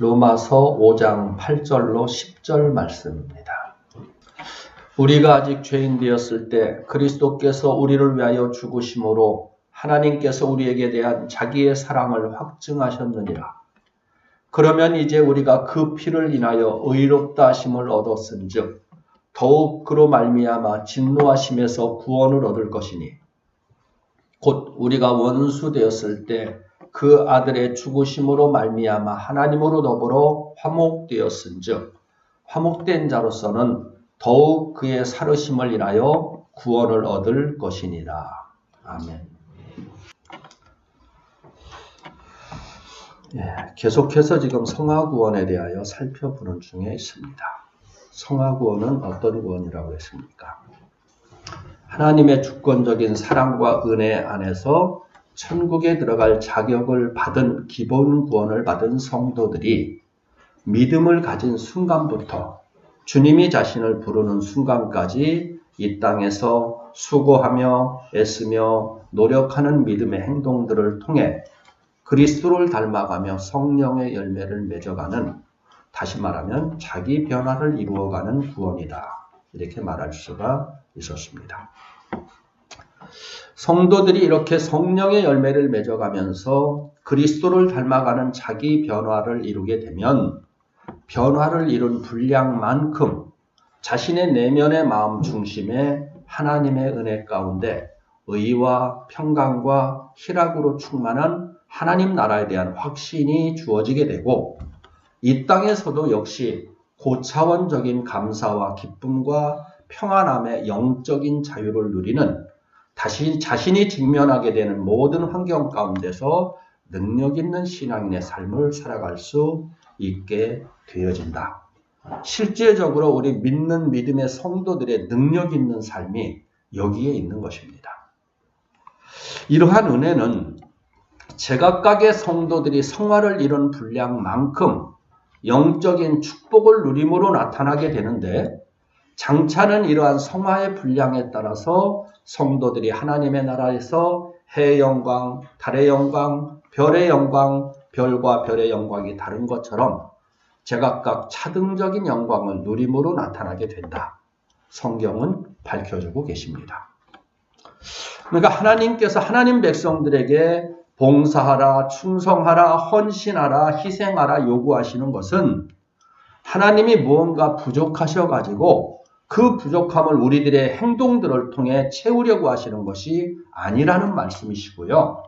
로마서 5장 8절로 10절 말씀입니다. 우리가 아직 죄인 되었을 때 그리스도께서 우리를 위하여 죽으심으로 하나님께서 우리에게 대한 자기의 사랑을 확증하셨느니라. 그러면 이제 우리가 그 피를 인하여 의롭다 하심을 얻었은즉 더욱 그로 말미암아 진노하심에서 구원을 얻을 것이니 곧 우리가 원수 되었을 때 그 아들의 죽으심으로 말미암아 하나님으로 더불어 화목되었은즉 화목된 자로서는 더욱 그의 살으심을 인하여 구원을 얻을 것이니라. 아멘. 계속해서 지금 성화구원에 대하여 살펴보는 중에 있습니다. 성화구원은 어떤 구원이라고 했습니까? 하나님의 주권적인 사랑과 은혜 안에서 천국에 들어갈 자격을 받은 기본 구원을 받은 성도들이 믿음을 가진 순간부터 주님이 자신을 부르는 순간까지 이 땅에서 수고하며 애쓰며 노력하는 믿음의 행동들을 통해 그리스도를 닮아가며 성령의 열매를 맺어가는, 다시 말하면 자기 변화를 이루어가는 구원이다. 이렇게 말할 수가 있었습니다. 성도들이 이렇게 성령의 열매를 맺어가면서 그리스도를 닮아가는 자기 변화를 이루게 되면 변화를 이룬 분량만큼 자신의 내면의 마음 중심에 하나님의 은혜 가운데 의와 평강과 희락으로 충만한 하나님 나라에 대한 확신이 주어지게 되고 이 땅에서도 역시 고차원적인 감사와 기쁨과 평안함의 영적인 자유를 누리는 자신이 직면하게 되는 모든 환경 가운데서 능력 있는 신앙인의 삶을 살아갈 수 있게 되어진다. 실제적으로 우리 믿는 믿음의 성도들의 능력 있는 삶이 여기에 있는 것입니다. 이러한 은혜는 제각각의 성도들이 성화를 이룬 분량만큼 영적인 축복을 누림으로 나타나게 되는데 장차는 이러한 성화의 분량에 따라서 성도들이 하나님의 나라에서 해의 영광, 달의 영광, 별의 영광, 별과 별의 영광이 다른 것처럼 제각각 차등적인 영광을 누림으로 나타나게 된다. 성경은 밝혀주고 계십니다. 그러니까 하나님께서 하나님 백성들에게 봉사하라, 충성하라, 헌신하라, 희생하라 요구하시는 것은 하나님이 무언가 부족하셔가지고 그 부족함을 우리들의 행동들을 통해 채우려고 하시는 것이 아니라는 말씀이시고요.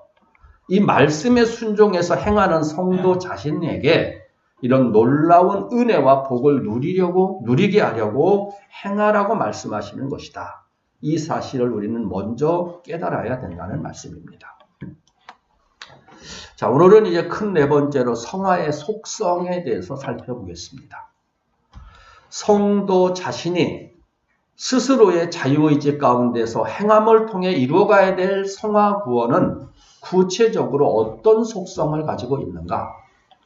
이 말씀에 순종해서 행하는 성도 자신에게 이런 놀라운 은혜와 복을 누리게 하려고 행하라고 말씀하시는 것이다. 이 사실을 우리는 먼저 깨달아야 된다는 말씀입니다. 자, 오늘은 이제 큰 네 번째로 성화의 속성에 대해서 살펴보겠습니다. 성도 자신이 스스로의 자유의지 가운데서 행함을 통해 이루어가야 될 성화 구원은 구체적으로 어떤 속성을 가지고 있는가?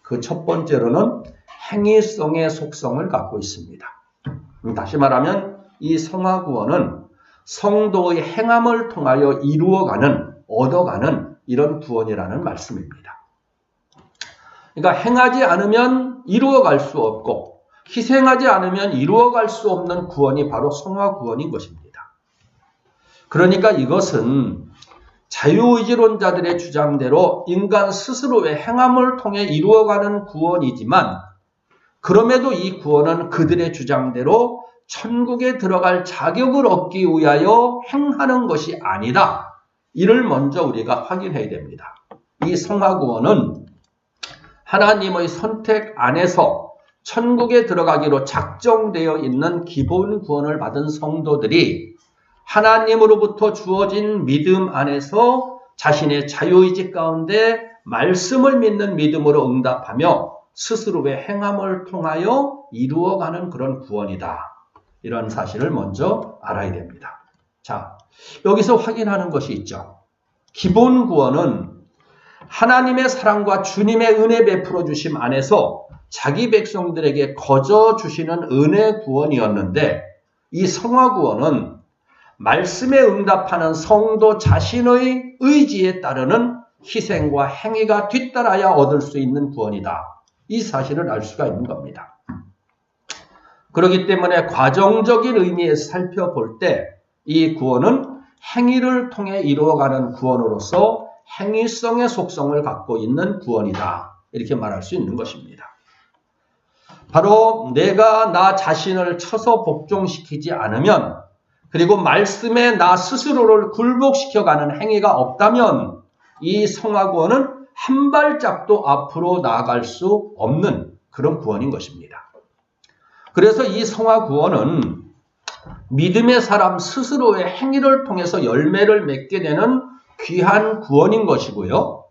그 첫 번째로는 행위성의 속성을 갖고 있습니다. 다시 말하면 이 성화 구원은 성도의 행함을 통하여 얻어가는 이런 구원이라는 말씀입니다. 그러니까 행하지 않으면 이루어갈 수 없고 희생하지 않으면 이루어갈 수 없는 구원이 바로 성화 구원인 것입니다. 그러니까 이것은 자유의지론자들의 주장대로 인간 스스로의 행함을 통해 이루어가는 구원이지만 그럼에도 이 구원은 그들의 주장대로 천국에 들어갈 자격을 얻기 위하여 행하는 것이 아니다. 이를 먼저 우리가 확인해야 됩니다. 이 성화 구원은 하나님의 선택 안에서 천국에 들어가기로 작정되어 있는 기본 구원을 받은 성도들이 하나님으로부터 주어진 믿음 안에서 자신의 자유의지 가운데 말씀을 믿는 믿음으로 응답하며 스스로의 행함을 통하여 이루어가는 그런 구원이다. 이런 사실을 먼저 알아야 됩니다. 자, 여기서 확인하는 것이 있죠. 기본 구원은 하나님의 사랑과 주님의 은혜 베풀어 주심 안에서 자기 백성들에게 거저 주시는 은혜 구원이었는데 이 성화 구원은 말씀에 응답하는 성도 자신의 의지에 따르는 희생과 행위가 뒤따라야 얻을 수 있는 구원이다. 이 사실을 알 수가 있는 겁니다. 그렇기 때문에 과정적인 의미에서 살펴볼 때 이 구원은 행위를 통해 이루어가는 구원으로서 행위성의 속성을 갖고 있는 구원이다. 이렇게 말할 수 있는 것입니다. 바로 내가 나 자신을 쳐서 복종시키지 않으면, 그리고 말씀에 나 스스로를 굴복시켜가는 행위가 없다면 이 성화구원은 한 발짝도 앞으로 나아갈 수 없는 그런 구원인 것입니다. 그래서 이 성화구원은 믿음의 사람 스스로의 행위를 통해서 열매를 맺게 되는 귀한 구원인 것이고요.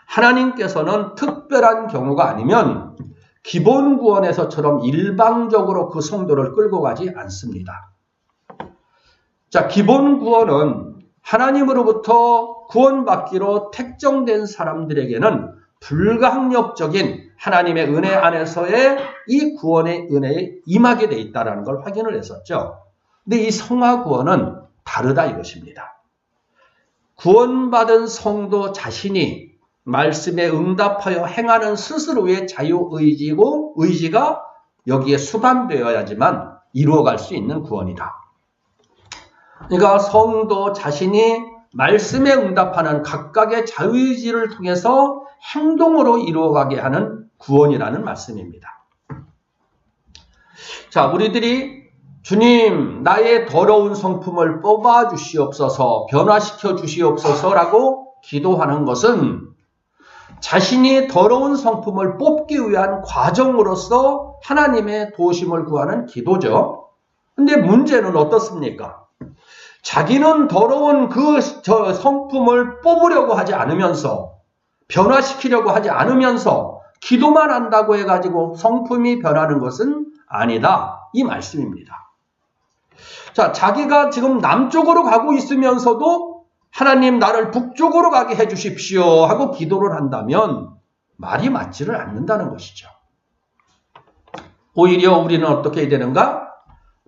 하나님께서는 특별한 경우가 아니면 기본 구원에서처럼 일방적으로 그 성도를 끌고 가지 않습니다. 자, 기본 구원은 하나님으로부터 구원받기로 택정된 사람들에게는 불가항력적인 하나님의 은혜 안에서의 이 구원의 은혜에 임하게 돼 있다는 걸 확인을 했었죠. 근데 이 성화구원은 다르다 이것입니다. 구원받은 성도 자신이 말씀에 응답하여 행하는 스스로의 자유의지고 의지가 여기에 수반되어야지만 이루어갈 수 있는 구원이다. 그러니까 성도 자신이 말씀에 응답하는 각각의 자유의지를 통해서 행동으로 이루어가게 하는 구원이라는 말씀입니다. 자, 우리들이 주님, 나의 더러운 성품을 뽑아 주시옵소서, 변화시켜 주시옵소서라고 기도하는 것은 자신이 더러운 성품을 뽑기 위한 과정으로서 하나님의 도우심을 구하는 기도죠. 근데 문제는 어떻습니까? 자기는 더러운 그 성품을 뽑으려고 하지 않으면서, 변화시키려고 하지 않으면서 기도만 한다고 해가지고 성품이 변하는 것은 아니다. 이 말씀입니다. 자, 자기가 지금 남쪽으로 가고 있으면서도 하나님 나를 북쪽으로 가게 해주십시오 하고 기도를 한다면 말이 맞지를 않는다는 것이죠. 오히려 우리는 어떻게 해야 되는가?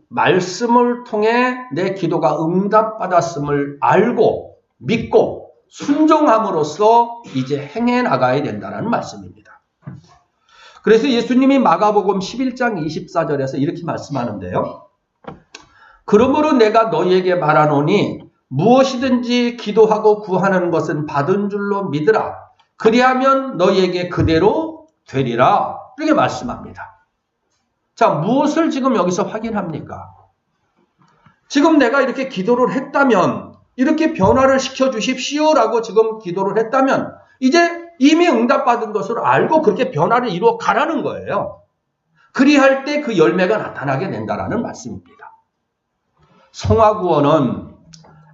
말씀을 통해 내 기도가 응답받았음을 알고 믿고 순종함으로써 이제 행해 나가야 된다는 말씀입니다. 그래서 예수님이 마가복음 11장 24절에서 이렇게 말씀하는데요. 그러므로 내가 너희에게 말하노니 무엇이든지 기도하고 구하는 것은 받은 줄로 믿으라. 그리하면 너희에게 그대로 되리라. 이렇게 말씀합니다. 자, 무엇을 지금 여기서 확인합니까? 지금 내가 이렇게 기도를 했다면, 이렇게 변화를 시켜주십시오라고 지금 기도를 했다면 이제 이미 응답받은 것을 알고 그렇게 변화를 이루어 가라는 거예요. 그리할 때 그 열매가 나타나게 된다는 말씀입니다. 성화구원은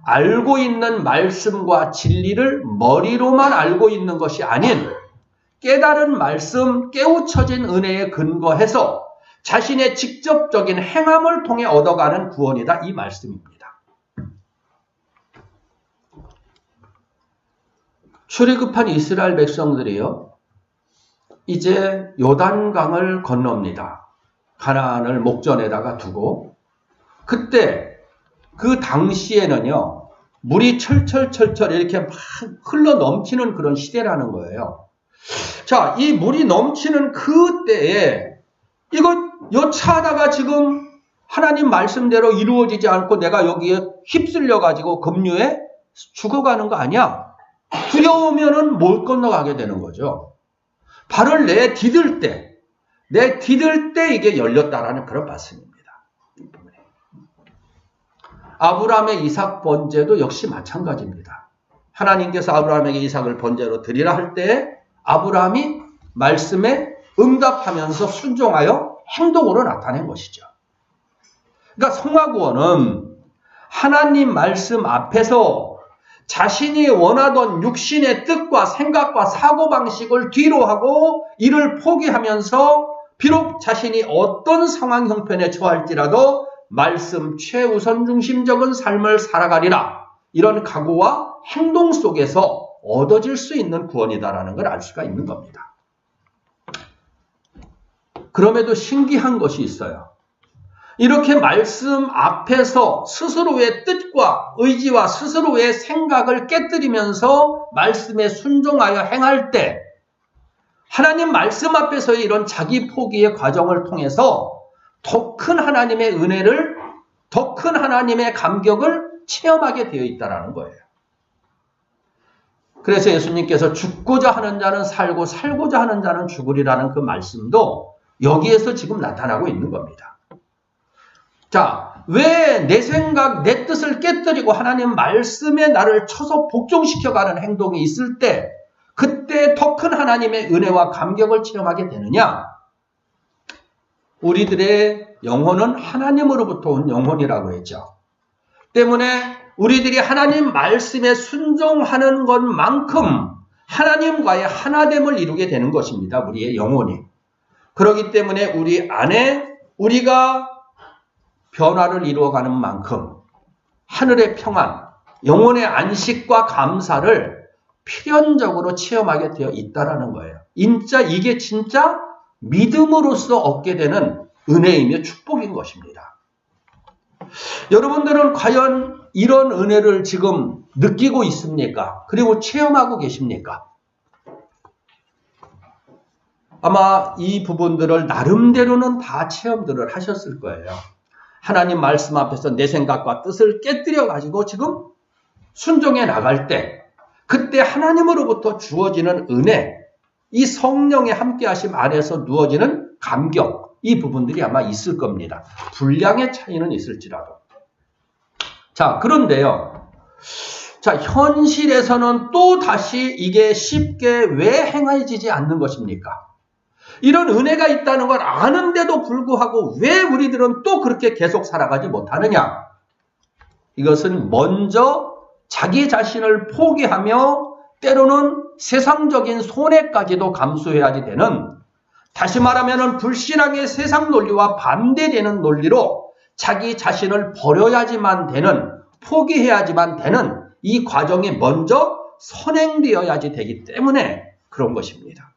알고 있는 말씀과 진리를 머리로만 알고 있는 것이 아닌 깨달은 말씀, 깨우쳐진 은혜에 근거해서 자신의 직접적인 행함을 통해 얻어가는 구원이다. 이 말씀입니다. 출애굽한 이스라엘 백성들이요, 이제 요단강을 건넙니다. 가나안을 목전에다가 두고, 그때 그 당시에는요, 물이 철철철철 이렇게 막 흘러 넘치는 그런 시대라는 거예요. 자, 이 물이 넘치는 그때에 이거 차다가 지금 하나님 말씀대로 이루어지지 않고 내가 여기에 휩쓸려가지고 급류에 죽어가는 거 아니야? 두려우면은 못 건너가게 되는 거죠. 발을 내디딜 때 이게 열렸다라는 그런 말씀입니다. 아브라함의 이삭 번제도 역시 마찬가지입니다. 하나님께서 아브라함에게 이삭을 번제로 드리라 할 때 아브라함이 말씀에 응답하면서 순종하여 행동으로 나타낸 것이죠. 그러니까 성화구원은 하나님 말씀 앞에서 자신이 원하던 육신의 뜻과 생각과 사고방식을 뒤로 하고 이를 포기하면서 비록 자신이 어떤 상황 형편에 처할지라도 말씀 최우선 중심적인 삶을 살아가리라. 이런 각오와 행동 속에서 얻어질 수 있는 구원이다라는 걸 알 수가 있는 겁니다. 그럼에도 신기한 것이 있어요. 이렇게 말씀 앞에서 스스로의 뜻과 의지와 스스로의 생각을 깨뜨리면서 말씀에 순종하여 행할 때 하나님 말씀 앞에서의 이런 자기 포기의 과정을 통해서 더 큰 하나님의 은혜를, 더 큰 하나님의 감격을 체험하게 되어 있다는 거예요. 그래서 예수님께서 죽고자 하는 자는 살고 살고자 하는 자는 죽으리라는 그 말씀도 여기에서 지금 나타나고 있는 겁니다. 자, 왜 내 생각, 내 뜻을 깨뜨리고 하나님 말씀에 나를 쳐서 복종시켜가는 행동이 있을 때 그때 더 큰 하나님의 은혜와 감격을 체험하게 되느냐? 우리들의 영혼은 하나님으로부터 온 영혼이라고 했죠. 때문에 우리들이 하나님 말씀에 순종하는 것만큼 하나님과의 하나됨을 이루게 되는 것입니다. 우리의 영혼이. 그렇기 때문에 우리 안에 우리가 변화를 이루어가는 만큼 하늘의 평안, 영혼의 안식과 감사를 필연적으로 체험하게 되어 있다는 거예요. 이게 진짜 믿음으로써 얻게 되는 은혜이며 축복인 것입니다. 여러분들은 과연 이런 은혜를 지금 느끼고 있습니까? 그리고 체험하고 계십니까? 아마 이 부분들을 나름대로는 다 체험들을 하셨을 거예요. 하나님 말씀 앞에서 내 생각과 뜻을 깨뜨려 가지고 지금 순종해 나갈 때 그때 하나님으로부터 주어지는 은혜, 이 성령의 함께하심 안에서 누워지는 감격, 이 부분들이 아마 있을 겁니다. 분량의 차이는 있을지라도. 자, 그런데요. 자, 현실에서는 또 다시 이게 쉽게 왜 행해지지 않는 것입니까? 이런 은혜가 있다는 걸 아는데도 불구하고 왜 우리들은 또 그렇게 계속 살아가지 못하느냐? 이것은 먼저 자기 자신을 포기하며 때로는 세상적인 손해까지도 감수해야지 되는, 다시 말하면 불신앙의 세상 논리와 반대되는 논리로 자기 자신을 버려야지만 되는, 포기해야지만 되는 이 과정이 먼저 선행되어야지 되기 때문에 그런 것입니다.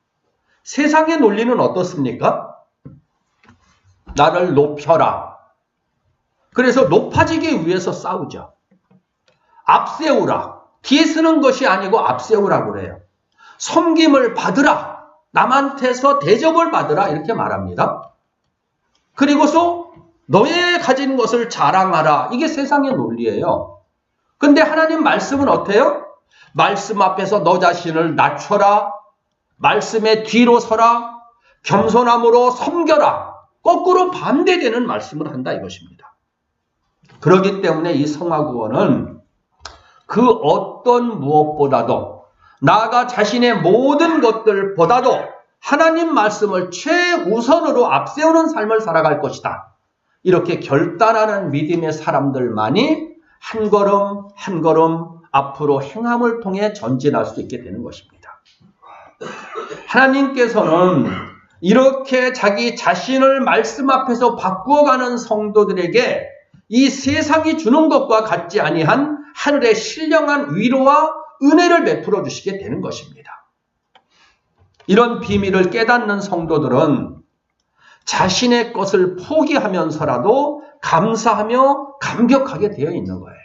세상의 논리는 어떻습니까? 나를 높여라. 그래서 높아지기 위해서 싸우죠. 앞세우라. 뒤에 쓰는 것이 아니고 앞세우라고 그래요. 섬김을 받으라. 남한테서 대접을 받으라. 이렇게 말합니다. 그리고서 너의 가진 것을 자랑하라. 이게 세상의 논리예요. 근데 하나님 말씀은 어때요? 말씀 앞에서 너 자신을 낮춰라. 말씀의 뒤로 서라. 겸손함으로 섬겨라. 거꾸로 반대되는 말씀을 한다 이것입니다. 그렇기 때문에 이 성화구원은 그 어떤 무엇보다도 나아가 자신의 모든 것들보다도 하나님 말씀을 최우선으로 앞세우는 삶을 살아갈 것이다. 이렇게 결단하는 믿음의 사람들만이 한 걸음 한 걸음 앞으로 행함을 통해 전진할 수 있게 되는 것입니다. 하나님께서는 이렇게 자기 자신을 말씀 앞에서 바꾸어가는 성도들에게 이 세상이 주는 것과 같지 아니한 하늘의 신령한 위로와 은혜를 베풀어 주시게 되는 것입니다. 이런 비밀을 깨닫는 성도들은 자신의 것을 포기하면서라도 감사하며 감격하게 되어 있는 거예요.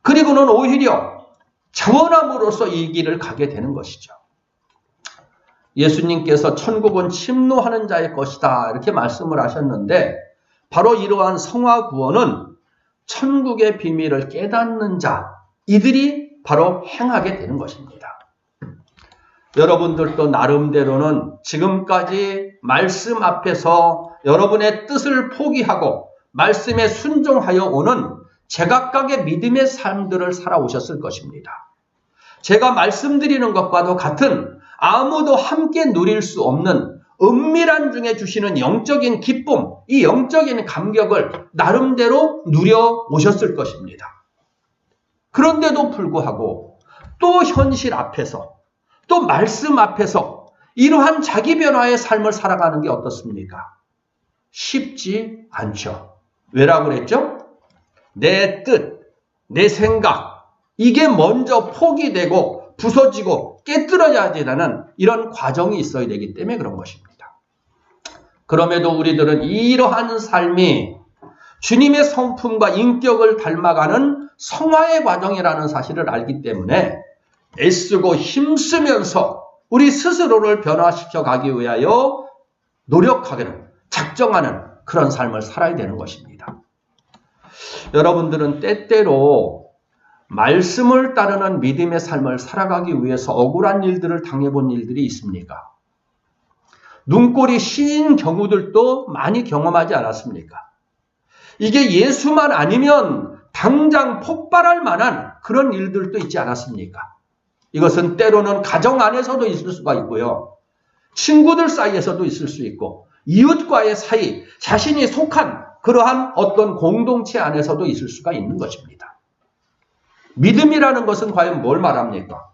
그리고는 오히려 자원함으로써 이 길을 가게 되는 것이죠. 예수님께서 천국은 침노하는 자의 것이다 이렇게 말씀을 하셨는데 바로 이러한 성화구원은 천국의 비밀을 깨닫는 자, 이들이 바로 행하게 되는 것입니다. 여러분들도 나름대로는 지금까지 말씀 앞에서 여러분의 뜻을 포기하고 말씀에 순종하여 오는 제각각의 믿음의 삶들을 살아오셨을 것입니다. 제가 말씀드리는 것과도 같은 아무도 함께 누릴 수 없는 은밀한 중에 주시는 영적인 기쁨, 이 영적인 감격을 나름대로 누려오셨을 것입니다. 그런데도 불구하고 또 현실 앞에서 또 말씀 앞에서 이러한 자기 변화의 삶을 살아가는 게 어떻습니까? 쉽지 않죠. 왜라고 그랬죠? 내 뜻, 내 생각, 이게 먼저 포기되고 부서지고 깨뜨려야 되는 이런 과정이 있어야 되기 때문에 그런 것입니다. 그럼에도 우리들은 이러한 삶이 주님의 성품과 인격을 닮아가는 성화의 과정이라는 사실을 알기 때문에 애쓰고 힘쓰면서 우리 스스로를 변화시켜 가기 위하여 노력하기는, 작정하는 그런 삶을 살아야 되는 것입니다. 여러분들은 때때로 말씀을 따르는 믿음의 삶을 살아가기 위해서 억울한 일들을 당해본 일들이 있습니까? 눈꼴이 씌인 경우들도 많이 경험하지 않았습니까? 이게 예수만 아니면 당장 폭발할 만한 그런 일들도 있지 않았습니까? 이것은 때로는 가정 안에서도 있을 수가 있고요. 친구들 사이에서도 있을 수 있고, 이웃과의 사이, 자신이 속한 그러한 어떤 공동체 안에서도 있을 수가 있는 것입니다. 믿음이라는 것은 과연 뭘 말합니까?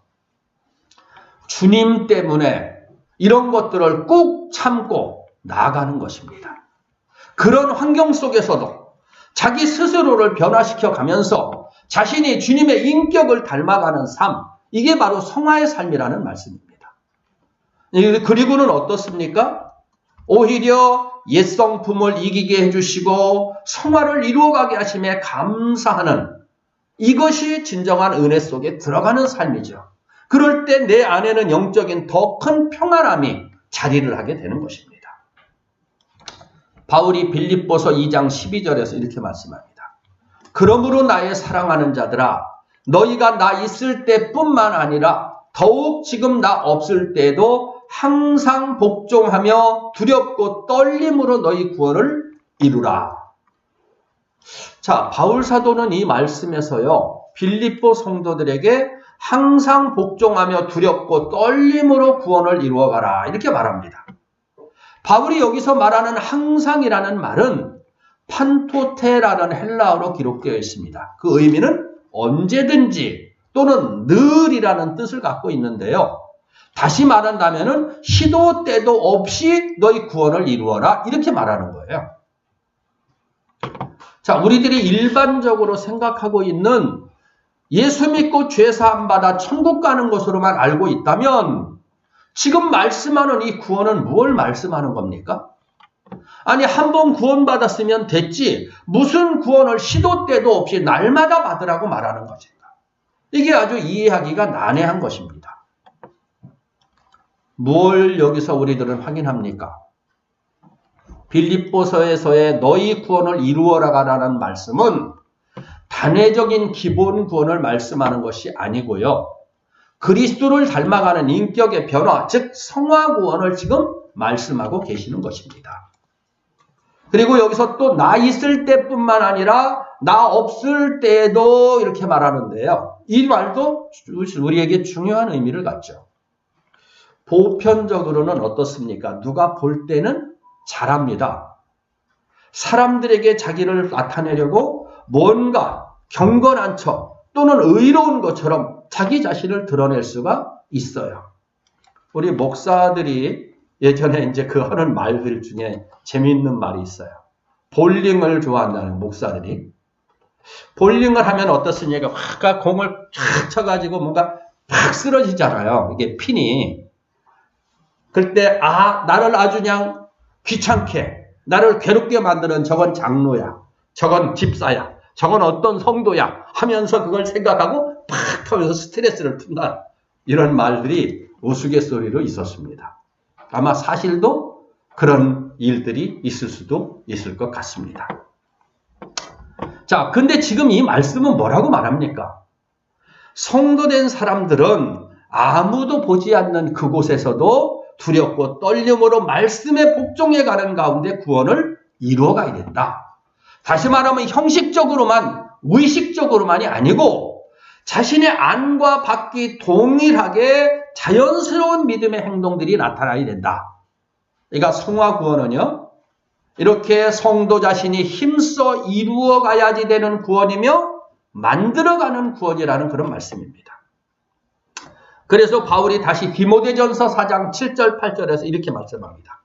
주님 때문에 이런 것들을 꾹 참고 나아가는 것입니다. 그런 환경 속에서도 자기 스스로를 변화시켜 가면서 자신이 주님의 인격을 닮아가는 삶, 이게 바로 성화의 삶이라는 말씀입니다. 그리고는 어떻습니까? 오히려 옛 성품을 이기게 해주시고 성화를 이루어가게 하심에 감사하는, 이것이 진정한 은혜 속에 들어가는 삶이죠. 그럴 때 내 안에는 영적인 더 큰 평안함이 자리를 하게 되는 것입니다. 바울이 빌립보서 2장 12절에서 이렇게 말씀합니다. 그러므로 나의 사랑하는 자들아, 너희가 나 있을 때뿐만 아니라 더욱 지금 나 없을 때에도 항상 복종하며 두렵고 떨림으로 너희 구원을 이루라. 자, 바울 사도는 이 말씀에서요, 빌립보 성도들에게 항상 복종하며 두렵고 떨림으로 구원을 이루어가라, 이렇게 말합니다. 바울이 여기서 말하는 항상이라는 말은 판토테라는 헬라어로 기록되어 있습니다. 그 의미는 언제든지 또는 늘이라는 뜻을 갖고 있는데요. 다시 말한다면은 시도 때도 없이 너희 구원을 이루어라, 이렇게 말하는 거예요. 자, 우리들이 일반적으로 생각하고 있는 예수 믿고 죄 사함 받아 천국 가는 것으로만 알고 있다면 지금 말씀하는 이 구원은 무엇을 말씀하는 겁니까? 아니, 한번 구원받았으면 됐지 무슨 구원을 시도 때도 없이 날마다 받으라고 말하는 것인가? 이게 아주 이해하기가 난해한 것입니다. 뭘 여기서 우리들은 확인합니까? 빌립보서에서의 너희 구원을 이루어라라는 말씀은 단회적인 기본 구원을 말씀하는 것이 아니고요. 그리스도를 닮아가는 인격의 변화, 즉 성화 구원을 지금 말씀하고 계시는 것입니다. 그리고 여기서 또 나 있을 때뿐만 아니라 나 없을 때도 이렇게 말하는데요. 이 말도 우리에게 중요한 의미를 갖죠. 보편적으로는 어떻습니까? 누가 볼 때는 잘합니다. 사람들에게 자기를 나타내려고 뭔가 경건한 척 또는 의로운 것처럼 자기 자신을 드러낼 수가 있어요. 우리 목사들이 예전에 이제 그 하는 말들 중에 재미있는 말이 있어요. 볼링을 좋아한다는 목사들이. 볼링을 하면 어떻습니까? 확 공을 쫙 쳐가지고 뭔가 팍 쓰러지잖아요. 이게 핀이. 그때 나를 아주 그냥 귀찮게, 나를 괴롭게 만드는 저건 장로야, 저건 집사야, 저건 어떤 성도야 하면서 그걸 생각하고 팍 터면서 스트레스를 푼다. 이런 말들이 우스갯소리로 있었습니다. 아마 사실도 그런 일들이 있을 수도 있을 것 같습니다. 자, 근데 지금 이 말씀은 뭐라고 말합니까? 성도된 사람들은 아무도 보지 않는 그곳에서도 두렵고 떨림으로 말씀에 복종해 가는 가운데 구원을 이루어가야 된다. 다시 말하면 형식적으로만, 의식적으로만이 아니고 자신의 안과 밖이 동일하게 자연스러운 믿음의 행동들이 나타나야 된다. 그러니까 성화 구원은요, 이렇게 성도 자신이 힘써 이루어가야지 되는 구원이며 만들어가는 구원이라는 그런 말씀입니다. 그래서 바울이 다시 디모데전서 4장 7절 8절에서 이렇게 말씀합니다.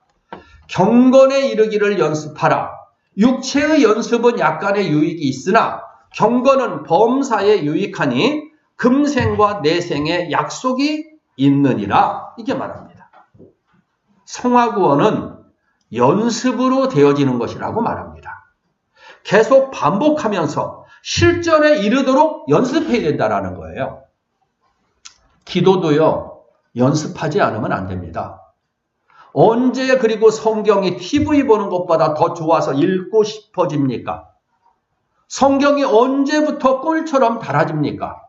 경건에 이르기를 연습하라. 육체의 연습은 약간의 유익이 있으나 경건은 범사에 유익하니 금생과 내생에 약속이 있느니라. 이렇게 말합니다. 성화구원은 연습으로 되어지는 것이라고 말합니다. 계속 반복하면서 실전에 이르도록 연습해야 된다는 거예요. 기도도요, 연습하지 않으면 안 됩니다. 언제 그리고 성경이 TV 보는 것보다 더 좋아서 읽고 싶어집니까? 성경이 언제부터 꿀처럼 달아집니까?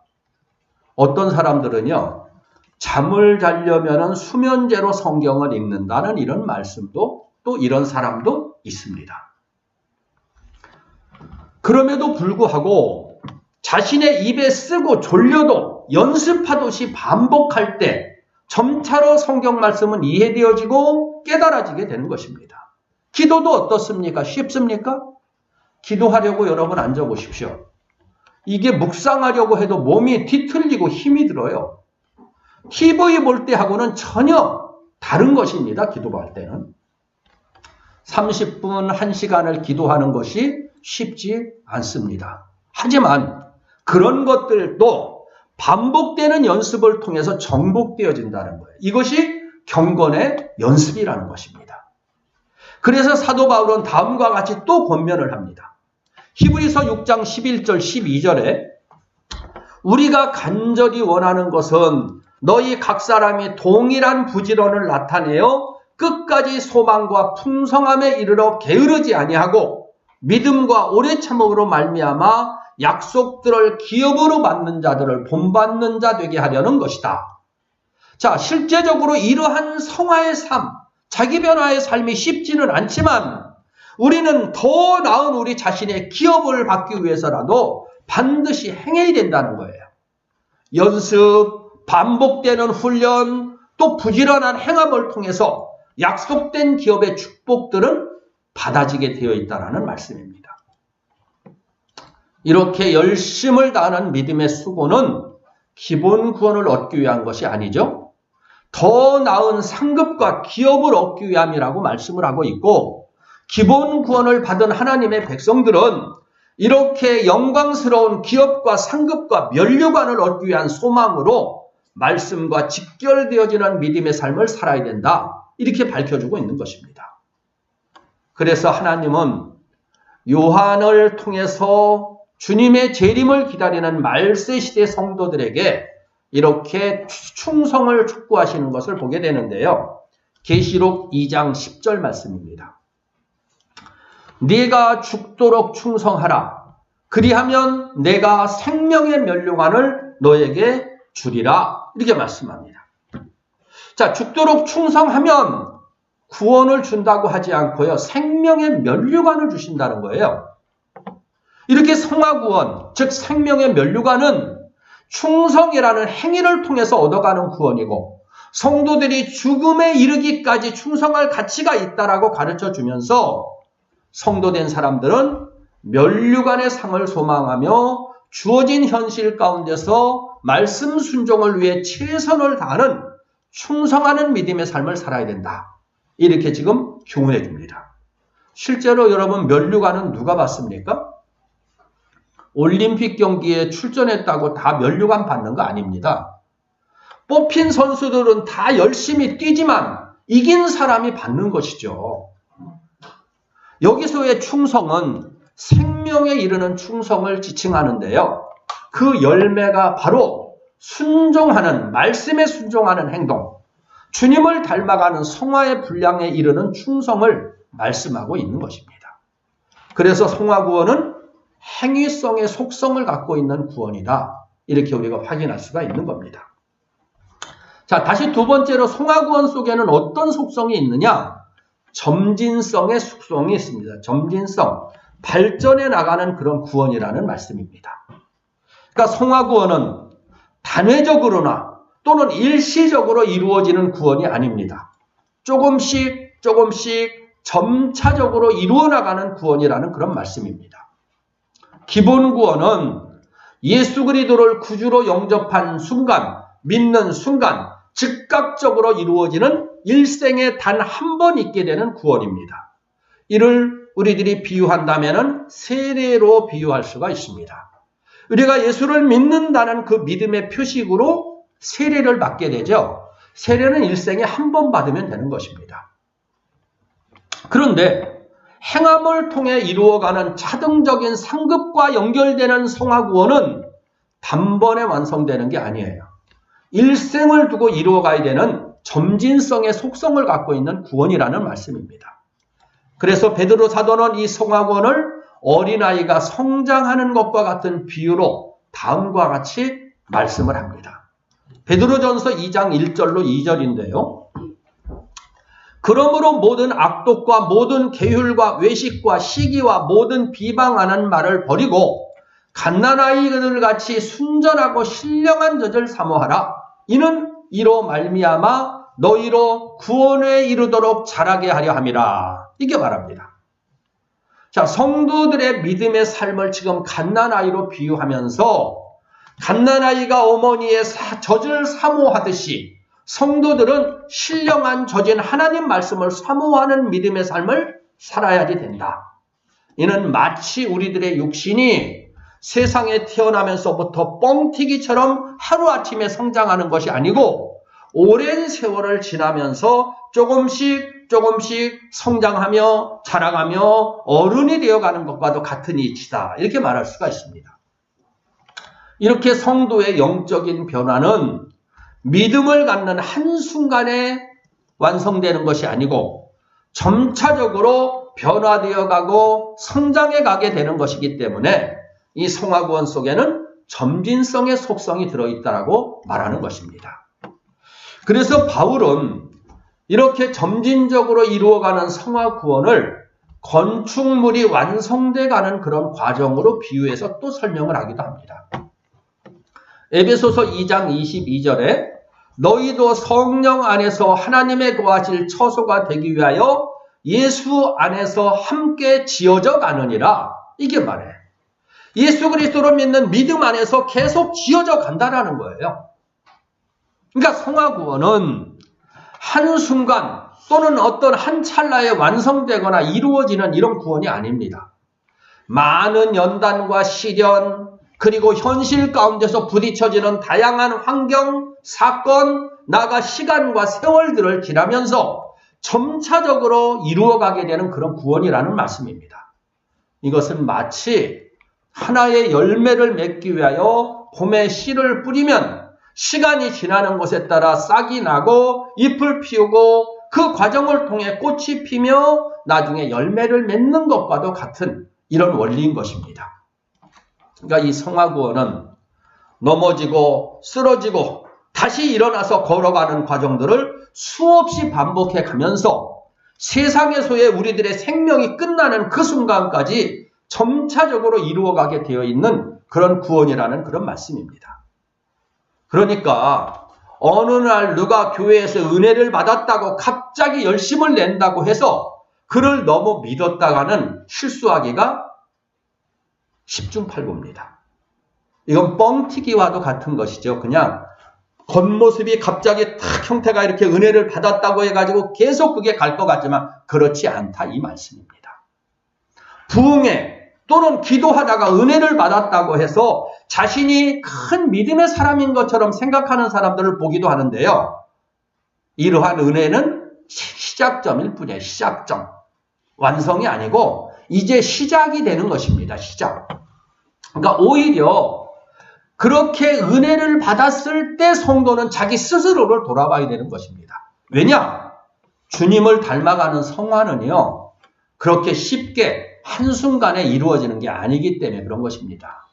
어떤 사람들은요, 잠을 자려면 수면제로 성경을 읽는다는 이런 말씀도 또 이런 사람도 있습니다. 그럼에도 불구하고 자신의 입에 쓰고 졸려도 연습하듯이 반복할 때 점차로 성경 말씀은 이해되어지고 깨달아지게 되는 것입니다. 기도도 어떻습니까? 쉽습니까? 기도하려고 여러분 앉아보십시오. 이게 묵상하려고 해도 몸이 뒤틀리고 힘이 들어요. TV 볼 때 하고는 전혀 다른 것입니다. 기도할 때는. 30분, 1시간을 기도하는 것이 쉽지 않습니다. 하지만 그런 것들도 반복되는 연습을 통해서 정복되어진다는 거예요. 이것이 경건의 연습이라는 것입니다. 그래서 사도 바울은 다음과 같이 또 권면을 합니다. 히브리서 6장 11절 12절에 우리가 간절히 원하는 것은 너희 각 사람이 동일한 부지런을 나타내어 끝까지 소망과 풍성함에 이르러 게으르지 아니하고 믿음과 오래 참음으로 말미암아 약속들을 기업으로 받는 자들을 본받는 자 되게 하려는 것이다. 자, 실제적으로 이러한 성화의 삶, 자기 변화의 삶이 쉽지는 않지만 우리는 더 나은 우리 자신의 기업을 받기 위해서라도 반드시 행해야 된다는 거예요. 연습, 반복되는 훈련, 또 부지런한 행함을 통해서 약속된 기업의 축복들은 받아지게 되어 있다는 말씀입니다. 이렇게 열심을 다하는 믿음의 수고는 기본 구원을 얻기 위한 것이 아니죠. 더 나은 상급과 기업을 얻기 위함이라고 말씀을 하고 있고 기본 구원을 받은 하나님의 백성들은 이렇게 영광스러운 기업과 상급과 면류관을 얻기 위한 소망으로 말씀과 직결되어지는 믿음의 삶을 살아야 된다. 이렇게 밝혀주고 있는 것입니다. 그래서 하나님은 요한을 통해서 주님의 재림을 기다리는 말세시대 성도들에게 이렇게 충성을 촉구하시는 것을 보게 되는데요. 계시록 2장 10절 말씀입니다. 네가 죽도록 충성하라. 그리하면 내가 생명의 면류관을 너에게 주리라. 이렇게 말씀합니다. 자, 죽도록 충성하면 구원을 준다고 하지 않고요. 생명의 면류관을 주신다는 거예요. 이렇게 성화구원, 즉 생명의 면류관은 충성이라는 행위를 통해서 얻어가는 구원이고 성도들이 죽음에 이르기까지 충성할 가치가 있다라고 가르쳐주면서 성도된 사람들은 면류관의 상을 소망하며 주어진 현실 가운데서 말씀 순종을 위해 최선을 다하는 충성하는 믿음의 삶을 살아야 된다. 이렇게 지금 교훈해 줍니다. 실제로 여러분 면류관은 누가 받습니까? 올림픽 경기에 출전했다고 다 면류관 받는 거 아닙니다. 뽑힌 선수들은 다 열심히 뛰지만 이긴 사람이 받는 것이죠. 여기서의 충성은 생명에 이르는 충성을 지칭하는데요. 그 열매가 바로 순종하는, 말씀에 순종하는 행동, 주님을 닮아가는 성화의 분량에 이르는 충성을 말씀하고 있는 것입니다. 그래서 성화구원은 행위성의 속성을 갖고 있는 구원이다. 이렇게 우리가 확인할 수가 있는 겁니다. 자, 다시 두 번째로 성화구원 속에는 어떤 속성이 있느냐? 점진성의 속성이 있습니다. 점진성, 발전해 나가는 그런 구원이라는 말씀입니다. 그러니까 성화구원은 단회적으로나 또는 일시적으로 이루어지는 구원이 아닙니다. 조금씩 점차적으로 이루어 나가는 구원이라는 그런 말씀입니다. 기본 구원은 예수 그리스도를 구주로 영접한 순간, 믿는 순간 즉각적으로 이루어지는 일생에 단 한 번 있게 되는 구원입니다. 이를 우리들이 비유한다면 세례로 비유할 수가 있습니다. 우리가 예수를 믿는다는 그 믿음의 표식으로 세례를 받게 되죠. 세례는 일생에 한 번 받으면 되는 것입니다. 그런데 행함을 통해 이루어가는 차등적인 상급과 연결되는 성화구원은 단번에 완성되는 게 아니에요. 일생을 두고 이루어가야 되는 점진성의 속성을 갖고 있는 구원이라는 말씀입니다. 그래서 베드로 사도는 이 성화구원을 어린아이가 성장하는 것과 같은 비유로 다음과 같이 말씀을 합니다. 베드로전서 2장 1절로 2절인데요. 그러므로 모든 악독과 모든 계율과 외식과 시기와 모든 비방하는 말을 버리고 갓난아이들 같이 순전하고 신령한 젖을 사모하라. 이는 이로 말미암아 너희로 구원에 이르도록 자라게 하려 함이라. 이게 말합니다. 자, 성도들의 믿음의 삶을 지금 갓난아이로 비유하면서 갓난아이가 어머니의 젖을 사모하듯이 성도들은 신령한 젖인 하나님 말씀을 사모하는 믿음의 삶을 살아야지 된다. 이는 마치 우리들의 육신이 세상에 태어나면서부터 뻥튀기처럼 하루아침에 성장하는 것이 아니고 오랜 세월을 지나면서 조금씩 성장하며 자라가며 어른이 되어가는 것과도 같은 이치다. 이렇게 말할 수가 있습니다. 이렇게 성도의 영적인 변화는 믿음을 갖는 한순간에 완성되는 것이 아니고 점차적으로 변화되어 가고 성장해 가게 되는 것이기 때문에 이 성화구원 속에는 점진성의 속성이 들어있다라고 말하는 것입니다. 그래서 바울은 이렇게 점진적으로 이루어가는 성화구원을 건축물이 완성돼 가는 그런 과정으로 비유해서 또 설명을 하기도 합니다. 에베소서 2장 22절에 너희도 성령 안에서 하나님의 거하실 처소가 되기 위하여 예수 안에서 함께 지어져 가느니라. 이게 말해. 예수 그리스도를 믿는 믿음 안에서 계속 지어져 간다라는 거예요. 그러니까 성화구원은 한순간 또는 어떤 한 찰나에 완성되거나 이루어지는 이런 구원이 아닙니다. 많은 연단과 시련 그리고 현실 가운데서 부딪혀지는 다양한 환경, 사건, 나아가 시간과 세월들을 지나면서 점차적으로 이루어가게 되는 그런 구원이라는 말씀입니다. 이것은 마치 하나의 열매를 맺기 위하여 봄에 씨를 뿌리면 시간이 지나는 것에 따라 싹이 나고 잎을 피우고 그 과정을 통해 꽃이 피며 나중에 열매를 맺는 것과도 같은 이런 원리인 것입니다. 그러니까 이 성화구원은 넘어지고 쓰러지고 다시 일어나서 걸어가는 과정들을 수없이 반복해 가면서 세상에서의 우리들의 생명이 끝나는 그 순간까지 점차적으로 이루어가게 되어 있는 그런 구원이라는 그런 말씀입니다. 그러니까 어느 날 누가 교회에서 은혜를 받았다고 갑자기 열심을 낸다고 해서 그를 너무 믿었다가는 실수하기가 10중8구입니다. 이건 뻥튀기와도 같은 것이죠. 그냥 겉모습이 갑자기 탁 형태가 이렇게 은혜를 받았다고 해가지고 계속 그게 갈 것 같지만 그렇지 않다 이 말씀입니다. 부흥회 또는 기도하다가 은혜를 받았다고 해서 자신이 큰 믿음의 사람인 것처럼 생각하는 사람들을 보기도 하는데요. 이러한 은혜는 시작점일 뿐이에요. 시작점. 완성이 아니고 이제 시작이 되는 것입니다. 시작. 그러니까 오히려 그렇게 은혜를 받았을 때 성도는 자기 스스로를 돌아봐야 되는 것입니다. 왜냐? 주님을 닮아가는 성화는요. 그렇게 쉽게 한순간에 이루어지는 게 아니기 때문에 그런 것입니다.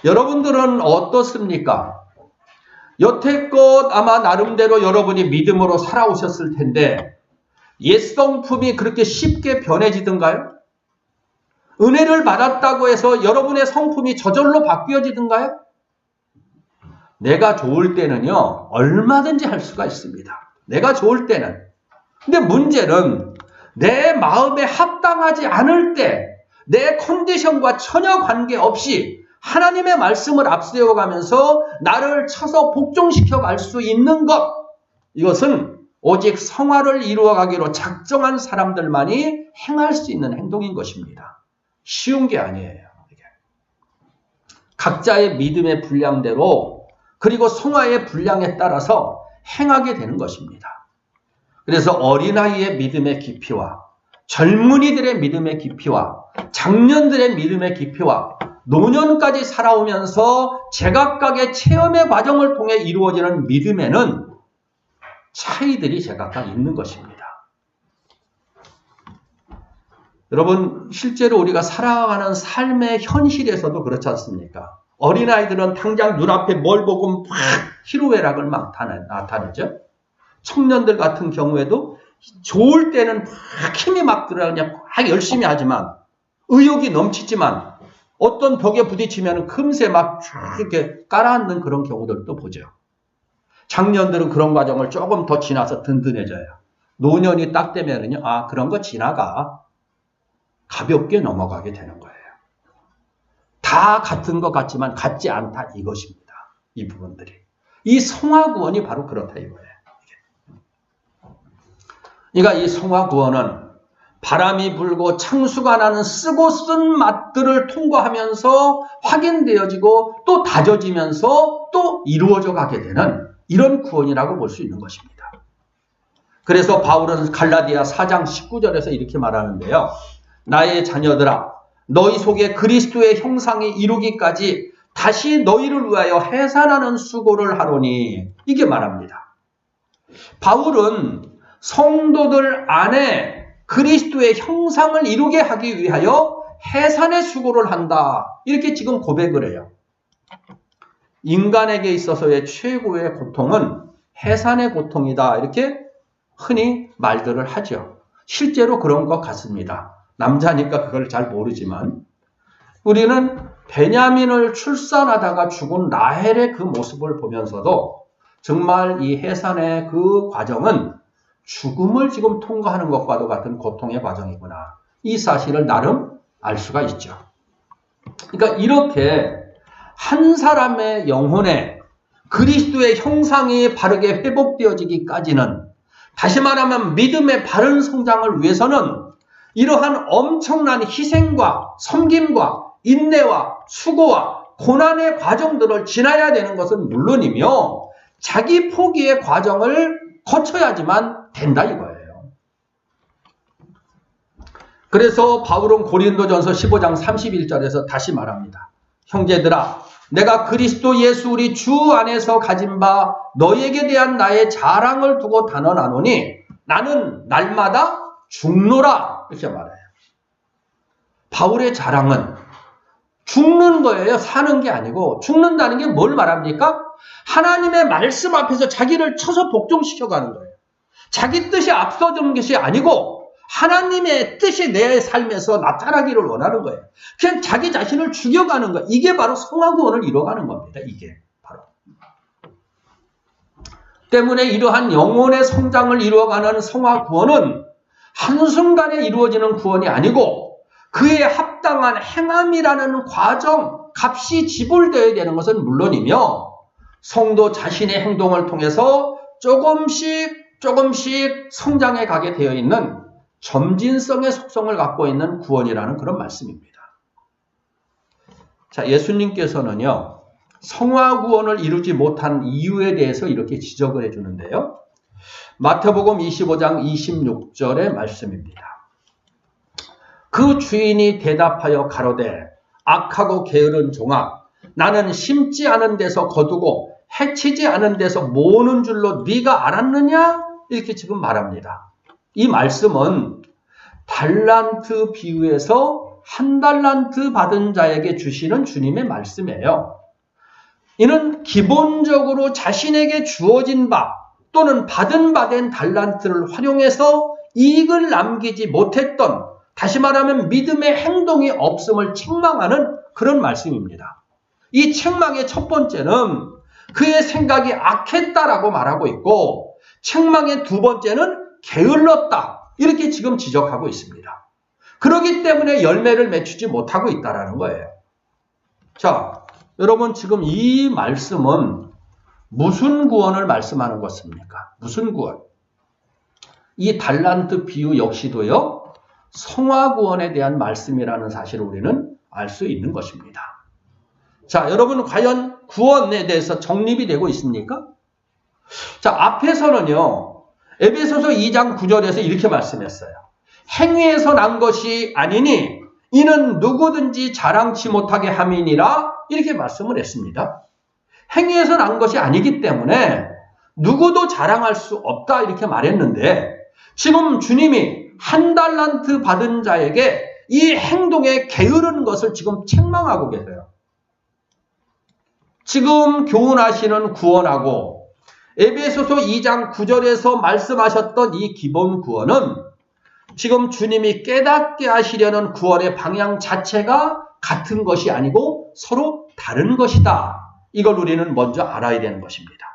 여러분들은 어떻습니까? 여태껏 아마 나름대로 여러분이 믿음으로 살아오셨을 텐데 옛 성품이 그렇게 쉽게 변해지던가요? 은혜를 받았다고 해서 여러분의 성품이 저절로 바뀌어지던가요? 내가 좋을 때는요, 얼마든지 할 수가 있습니다. 내가 좋을 때는. 근데 문제는 내 마음에 합당하지 않을 때, 내 컨디션과 전혀 관계없이 하나님의 말씀을 앞세워가면서 나를 쳐서 복종시켜 갈 수 있는 것, 이것은 오직 성화를 이루어가기로 작정한 사람들만이 행할 수 있는 행동인 것입니다. 쉬운 게 아니에요. 각자의 믿음의 분량대로 그리고 성화의 분량에 따라서 행하게 되는 것입니다. 그래서 어린아이의 믿음의 깊이와 젊은이들의 믿음의 깊이와 장년들의 믿음의 깊이와 노년까지 살아오면서 제각각의 체험의 과정을 통해 이루어지는 믿음에는 차이들이 제각각 있는 것입니다. 여러분, 실제로 우리가 살아가는 삶의 현실에서도 그렇지 않습니까? 어린아이들은 당장 눈앞에 뭘 보고 막 희로애락을 막 나타내죠. 청년들 같은 경우에도 좋을 때는 막 힘이 막 들어가 그냥 막 열심히 하지만 의욕이 넘치지만 어떤 벽에 부딪히면 금세 막 이렇게 깔아앉는 그런 경우들도 보죠. 장년들은 그런 과정을 조금 더 지나서 든든해져요. 노년이 딱 되면은요, 아, 그런 거 지나가. 가볍게 넘어가게 되는 거예요. 다 같은 것 같지만 같지 않다 이것입니다. 이 부분들이. 이 성화구원이 바로 그렇다 이거예요. 그러니까 이 성화구원은 바람이 불고 창수가 나는 쓰고 쓴 맛들을 통과하면서 확인되어지고 또 다져지면서 또 이루어져 가게 되는 이런 구원이라고 볼 수 있는 것입니다. 그래서 바울은 갈라디아 4장 19절에서 이렇게 말하는데요. 나의 자녀들아, 너희 속에 그리스도의 형상이 이루기까지 다시 너희를 위하여 해산하는 수고를 하노니 이게 말합니다. 바울은 성도들 안에 그리스도의 형상을 이루게 하기 위하여 해산의 수고를 한다. 이렇게 지금 고백을 해요. 인간에게 있어서의 최고의 고통은 해산의 고통이다. 이렇게 흔히 말들을 하죠. 실제로 그런 것 같습니다. 남자니까 그걸 잘 모르지만 우리는 베냐민을 출산하다가 죽은 라헬의 그 모습을 보면서도 정말 이 해산의 그 과정은 죽음을 지금 통과하는 것과도 같은 고통의 과정이구나. 이 사실을 나름 알 수가 있죠. 그러니까 이렇게 한 사람의 영혼에 그리스도의 형상이 바르게 회복되어지기까지는 다시 말하면 믿음의 바른 성장을 위해서는 이러한 엄청난 희생과 섬김과 인내와 수고와 고난의 과정들을 지나야 되는 것은 물론이며 자기 포기의 과정을 거쳐야지만 된다 이거예요. 그래서 바울은 고린도전서 15장 31절에서 다시 말합니다. 형제들아, 내가 그리스도 예수 우리 주 안에서 가진 바 너희에게 대한 나의 자랑을 두고 단언하노니 나는 날마다 죽노라 이렇게 말해요. 바울의 자랑은 죽는 거예요. 사는 게 아니고 죽는다는 게 뭘 말합니까? 하나님의 말씀 앞에서 자기를 쳐서 복종시켜가는 거예요. 자기 뜻이 앞서주는 것이 아니고 하나님의 뜻이 내 삶에서 나타나기를 원하는 거예요. 그냥 자기 자신을 죽여가는 거예요. 이게 바로 성화구원을 이뤄가는 겁니다. 이게 바로. 때문에 이러한 영혼의 성장을 이루어가는 성화구원은 한순간에 이루어지는 구원이 아니고 그에 합당한 행함이라는 과정, 값이 지불되어야 되는 것은 물론이며 성도 자신의 행동을 통해서 조금씩 성장해 가게 되어 있는 점진성의 속성을 갖고 있는 구원이라는 그런 말씀입니다. 자, 예수님께서는요, 성화구원을 이루지 못한 이유에 대해서 이렇게 지적을 해주는데요. 마태복음 25장 26절의 말씀입니다. 그 주인이 대답하여 가로되 악하고 게으른 종아, 나는 심지 않은 데서 거두고 해치지 않은 데서 모으는 줄로 네가 알았느냐? 이렇게 지금 말합니다. 이 말씀은 달란트 비유에서 한 달란트 받은 자에게 주시는 주님의 말씀이에요. 이는 기본적으로 자신에게 주어진 바 또는 받은 바 된 달란트를 활용해서 이익을 남기지 못했던, 다시 말하면 믿음의 행동이 없음을 책망하는 그런 말씀입니다. 이 책망의 첫 번째는 그의 생각이 악했다라고 말하고 있고, 책망의 두 번째는 게을렀다, 이렇게 지금 지적하고 있습니다. 그렇기 때문에 열매를 맺추지 못하고 있다는 거예요. 자, 여러분, 지금 이 말씀은 무슨 구원을 말씀하는 것입니까? 무슨 구원? 이 달란트 비유 역시도요, 성화구원에 대한 말씀이라는 사실을 우리는 알 수 있는 것입니다. 자, 여러분, 과연 구원에 대해서 정립이 되고 있습니까? 자, 앞에서는요, 에베소서 2장 9절에서 이렇게 말씀했어요. 행위에서 난 것이 아니니 이는 누구든지 자랑치 못하게 함이니라 이렇게 말씀을 했습니다. 행위에서 난 것이 아니기 때문에 누구도 자랑할 수 없다 이렇게 말했는데 지금 주님이 한 달란트 받은 자에게 이 행동에 게으른 것을 지금 책망하고 계세요. 지금 교훈하시는 구원하고 에베소서 2장 9절에서 말씀하셨던 이 기본 구원은 지금 주님이 깨닫게 하시려는 구원의 방향 자체가 같은 것이 아니고 서로 다른 것이다. 이걸 우리는 먼저 알아야 되는 것입니다.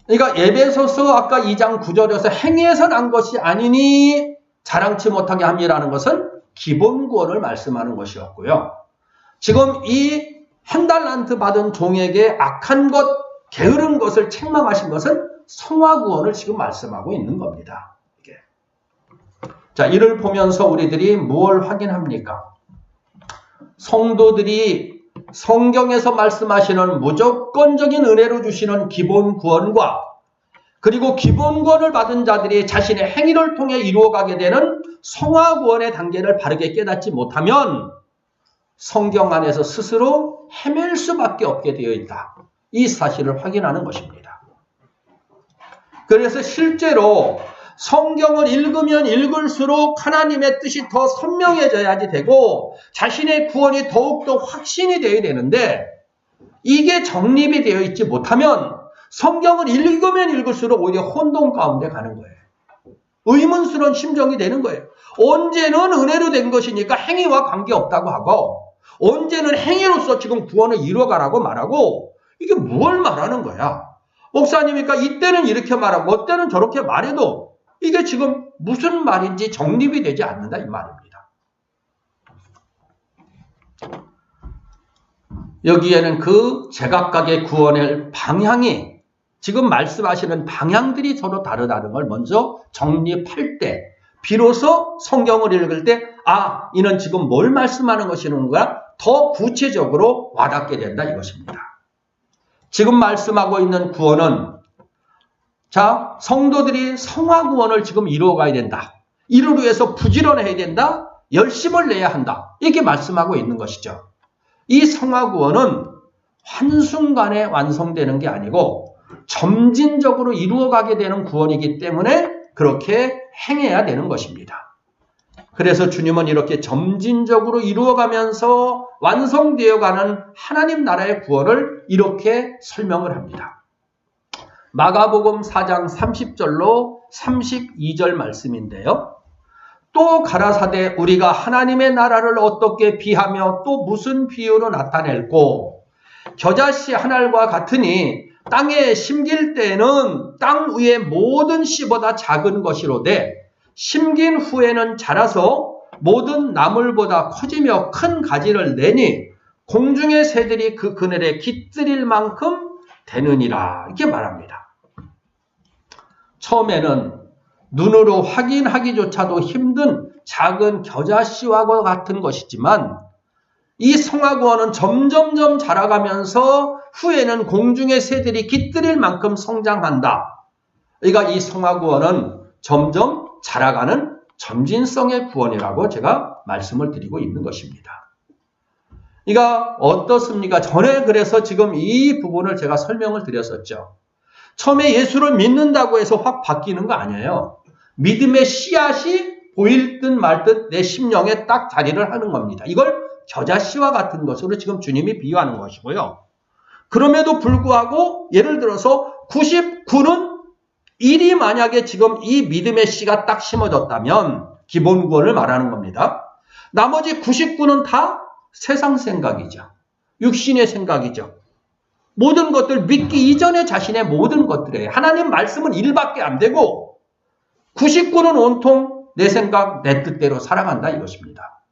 그러니까 에베소서 아까 2장 9절에서 행위에서 난 것이 아니니 자랑치 못하게 함이라는 것은 기본 구원을 말씀하는 것이었고요. 지금 이 한 달란트 받은 종에게 악한 것, 게으른 것을 책망하신 것은 성화 구원을 지금 말씀하고 있는 겁니다. 이게. 자, 이를 보면서 우리들이 뭘 확인합니까? 성도들이 성경에서 말씀하시는 무조건적인 은혜로 주시는 기본 구원과 그리고 기본 구원을 받은 자들이 자신의 행위를 통해 이루어가게 되는 성화 구원의 단계를 바르게 깨닫지 못하면 성경 안에서 스스로 헤맬 수밖에 없게 되어 있다. 이 사실을 확인하는 것입니다. 그래서 실제로 성경을 읽으면 읽을수록 하나님의 뜻이 더 선명해져야지 되고 자신의 구원이 더욱더 확신이 되어야 되는데 이게 정립이 되어 있지 못하면 성경을 읽으면 읽을수록 오히려 혼돈 가운데 가는 거예요. 의문스러운 심정이 되는 거예요. 언제는 은혜로 된 것이니까 행위와 관계없다고 하고 언제는 행위로서 지금 구원을 이루어가라고 말하고 이게 뭘 말하는 거야? 목사님이니까 이때는 이렇게 말하고 어때는 저렇게 말해도 이게 지금 무슨 말인지 정립이 되지 않는다 이 말입니다. 여기에는 그 제각각의 구원의 방향이 지금 말씀하시는 방향들이 서로 다르다는 걸 먼저 정립할 때 비로소 성경을 읽을 때 아, 이는 지금 뭘 말씀하는 것이는 거야? 더 구체적으로 와닿게 된다 이것입니다. 지금 말씀하고 있는 구원은 자, 성도들이 성화 구원을 지금 이루어가야 된다. 이를 위해서 부지런해야 된다. 열심을 내야 한다. 이렇게 말씀하고 있는 것이죠. 이 성화 구원은 한순간에 완성되는 게 아니고 점진적으로 이루어가게 되는 구원이기 때문에 그렇게 행해야 되는 것입니다. 그래서 주님은 이렇게 점진적으로 이루어가면서 완성되어가는 하나님 나라의 구원을 이렇게 설명을 합니다. 마가복음 4장 30절로 32절 말씀인데요. 또 가라사대 우리가 하나님의 나라를 어떻게 비하며 또 무슨 비유로 나타낼꼬 겨자씨 한 알과 같으니 땅에 심길 때에는 땅 위의 모든 씨보다 작은 것이로되 심긴 후에는 자라서 모든 나물보다 커지며 큰 가지를 내니 공중의 새들이 그 그늘에 깃들일 만큼 되느니라 이렇게 말합니다. 처음에는 눈으로 확인하기조차도 힘든 작은 겨자씨와 같은 것이지만 이 성화구원은 점점점 자라가면서 후에는 공중의 새들이 깃들일 만큼 성장한다. 그러니까 이 성화구원은 점점 자라가는 점진성의 구원이라고 제가 말씀을 드리고 있는 것입니다. 그러니까 어떻습니까? 전에 그래서 지금 이 부분을 제가 설명을 드렸었죠. 처음에 예수를 믿는다고 해서 확 바뀌는 거 아니에요. 믿음의 씨앗이 보일 듯 말 듯 내 심령에 딱 자리를 하는 겁니다. 이걸 겨자씨와 같은 것으로 지금 주님이 비유하는 것이고요. 그럼에도 불구하고 예를 들어서 99는 1이 만약에 지금 이 믿음의 씨가 딱 심어졌다면 기본 구원을 말하는 겁니다. 나머지 99는 다 세상 생각이죠. 육신의 생각이죠. 모든 것들 믿기 이전에 자신의 모든 것들에 하나님 말씀은 1밖에 안 되고 99는 온통 내 생각, 내 뜻대로 살아간다 이것입니다.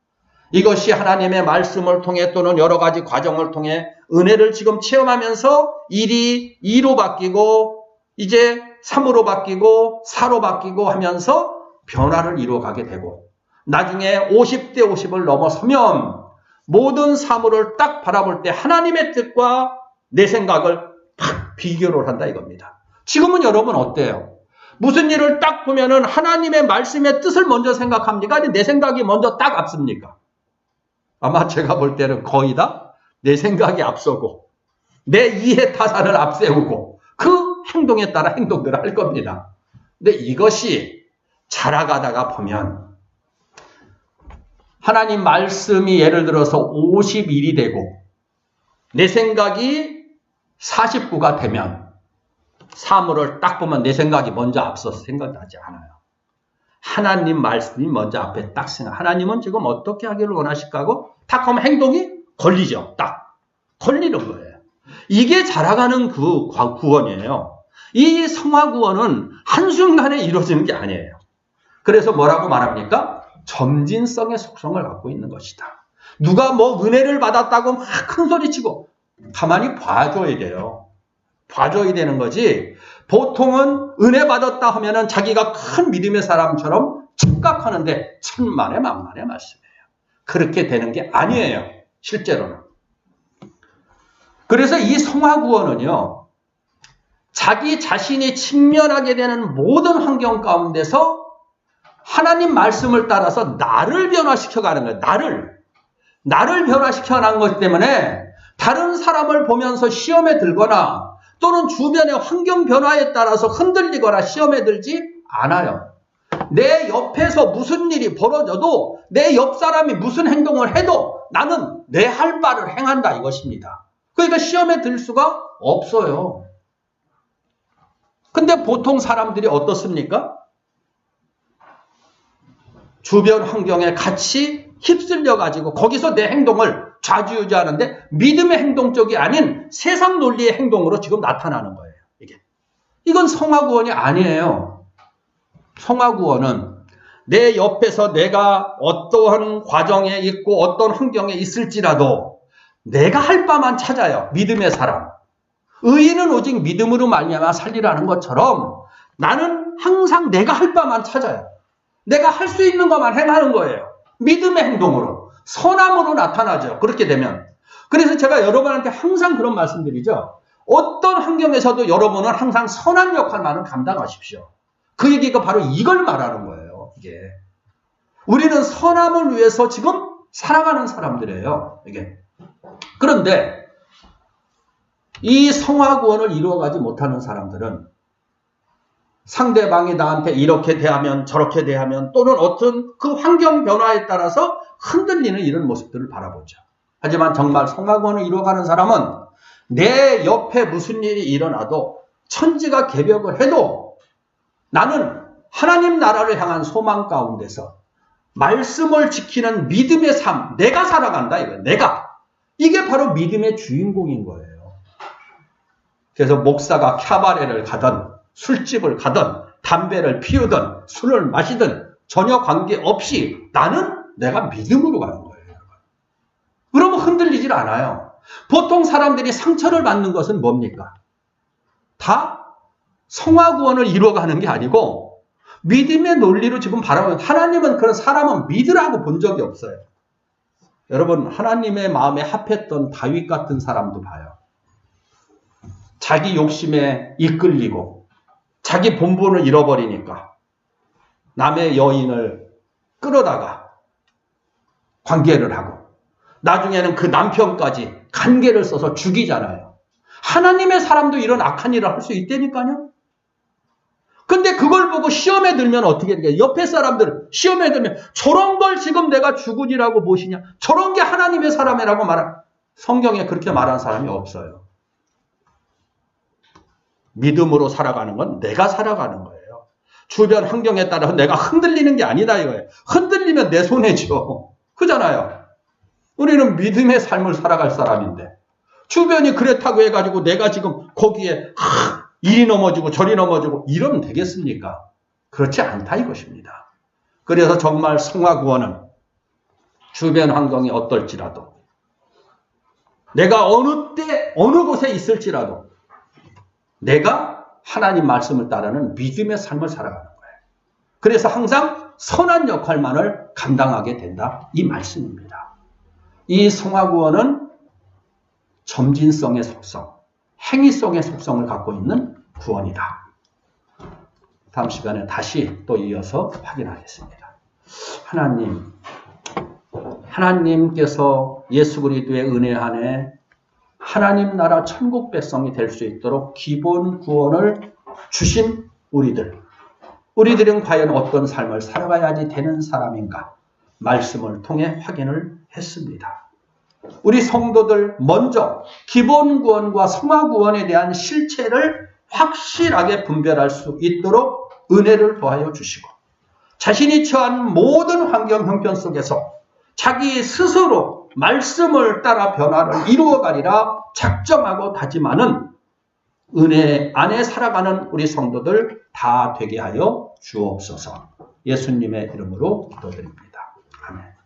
이것이 하나님의 말씀을 통해 또는 여러 가지 과정을 통해 은혜를 지금 체험하면서 1이 2로 바뀌고 이제 3으로 바뀌고 4로 바뀌고 하면서 변화를 이루어가게 되고 나중에 50대 50을 넘어서면 모든 사물을 딱 바라볼 때 하나님의 뜻과 내 생각을 딱 비교를 한다 이겁니다. 지금은 여러분 어때요? 무슨 일을 딱 보면은 하나님의 말씀의 뜻을 먼저 생각합니까? 아니 내 생각이 먼저 딱 앞섭니까? 아마 제가 볼 때는 거의 다 내 생각이 앞서고 내 이해 타산을 앞세우고 그 행동에 따라 행동들을 할 겁니다. 근데 이것이 자라가다가 보면 하나님 말씀이 예를 들어서 51이 되고 내 생각이 49가 되면 사물을 딱 보면 내 생각이 먼저 앞서서 생각나지 않아요. 하나님 말씀이 먼저 앞에 딱 생각. 하나님은 지금 어떻게 하기를 원하실까 하고 딱 하면 행동이 걸리죠. 딱 걸리는 거예요. 이게 자라가는 그 구원이에요. 이 성화 구원은 한순간에 이루어지는 게 아니에요. 그래서 뭐라고 말합니까? 점진성의 속성을 갖고 있는 것이다. 누가 뭐 은혜를 받았다고 막 큰 소리치고 가만히 봐줘야 돼요. 봐줘야 되는 거지. 보통은 은혜 받았다 하면은 자기가 큰 믿음의 사람처럼 착각하는데 천만의 만만의 말씀이에요. 그렇게 되는 게 아니에요. 실제로는. 그래서 이 성화 구원은요. 자기 자신이 직면하게 되는 모든 환경 가운데서 하나님 말씀을 따라서 나를 변화시켜가는 거예요. 나를 변화시켜가는 것 때문에 다른 사람을 보면서 시험에 들거나 또는 주변의 환경 변화에 따라서 흔들리거나 시험에 들지 않아요. 내 옆에서 무슨 일이 벌어져도 내 옆 사람이 무슨 행동을 해도 나는 내 할 바를 행한다 이것입니다. 그러니까 시험에 들 수가 없어요. 근데 보통 사람들이 어떻습니까? 주변 환경에 같이 휩쓸려가지고 거기서 내 행동을 좌지우지하는데 믿음의 행동 쪽이 아닌 세상 논리의 행동으로 지금 나타나는 거예요. 이건 성화구원이 아니에요. 성화구원은 내 옆에서 내가 어떠한 과정에 있고 어떤 환경에 있을지라도 내가 할 바만 찾아요. 믿음의 사람. 의인은 오직 믿음으로 말미암아 살리라는 것처럼 나는 항상 내가 할 바만 찾아요. 내가 할 수 있는 것만 행하는 거예요. 믿음의 행동으로. 선함으로 나타나죠. 그렇게 되면. 그래서 제가 여러분한테 항상 그런 말씀드리죠. 어떤 환경에서도 여러분은 항상 선한 역할만을 감당하십시오. 그 얘기가 바로 이걸 말하는 거예요. 이게. 우리는 선함을 위해서 지금 살아가는 사람들이에요. 이게. 그런데 이 성화구원을 이루어가지 못하는 사람들은 상대방이 나한테 이렇게 대하면 저렇게 대하면 또는 어떤 그 환경 변화에 따라서 흔들리는 이런 모습들을 바라보죠. 하지만 정말 성화구원을 이루어가는 사람은 내 옆에 무슨 일이 일어나도 천지가 개벽을 해도 나는 하나님 나라를 향한 소망 가운데서 말씀을 지키는 믿음의 삶, 내가 살아간다 이거예요. 내가. 이게 바로 믿음의 주인공인 거예요. 그래서 목사가 캬바레를 가든 술집을 가든 담배를 피우든 술을 마시든 전혀 관계없이 나는 내가 믿음으로 가는 거예요. 그러면 흔들리질 않아요. 보통 사람들이 상처를 받는 것은 뭡니까? 다 성화구원을 이루어가는 게 아니고 믿음의 논리로 지금 바라보는 하나님은 그런 사람은 믿으라고 본 적이 없어요. 여러분 하나님의 마음에 합했던 다윗 같은 사람도 봐요. 자기 욕심에 이끌리고 자기 본분을 잃어버리니까 남의 여인을 끌어다가 관계를 하고 나중에는 그 남편까지 간계를 써서 죽이잖아요. 하나님의 사람도 이런 악한 일을 할 수 있다니까요. 근데 그걸 보고 시험에 들면 어떻게 되겠어요? 옆에 사람들 시험에 들면 저런 걸 지금 내가 죽으리라고 보시냐? 저런 게 하나님의 사람이라고 말한 성경에 그렇게 말한 사람이 없어요. 믿음으로 살아가는 건 내가 살아가는 거예요. 주변 환경에 따라서 내가 흔들리는 게 아니다 이거예요. 흔들리면 내 손해죠. 그잖아요. 우리는 믿음의 삶을 살아갈 사람인데 주변이 그렇다고 해가지고 내가 지금 거기에 이리 넘어지고 저리 넘어지고 이러면 되겠습니까? 그렇지 않다 이것입니다. 그래서 정말 성화구원은 주변 환경이 어떨지라도 내가 어느 때 어느 곳에 있을지라도 내가 하나님 말씀을 따르는 믿음의 삶을 살아가는 거예요. 그래서 항상 선한 역할만을 감당하게 된다. 이 말씀입니다. 이 성화구원은 점진성의 속성, 행위성의 속성을 갖고 있는 구원이다. 다음 시간에 다시 또 이어서 확인하겠습니다. 하나님께서 예수 그리스도의 은혜 안에 하나님 나라 천국 백성이 될 수 있도록 기본 구원을 주신 우리들은 과연 어떤 삶을 살아가야지 되는 사람인가? 말씀을 통해 확인을 했습니다. 우리 성도들 먼저 기본 구원과 성화 구원에 대한 실체를 확실하게 분별할 수 있도록 은혜를 더하여 주시고, 자신이 처한 모든 환경 형편 속에서 자기 스스로 말씀을 따라 변화를 이루어가리라 작정하고 다짐하는 은혜 안에 살아가는 우리 성도들 다 되게 하여 주옵소서. 예수님의 이름으로 기도드립니다. 아멘.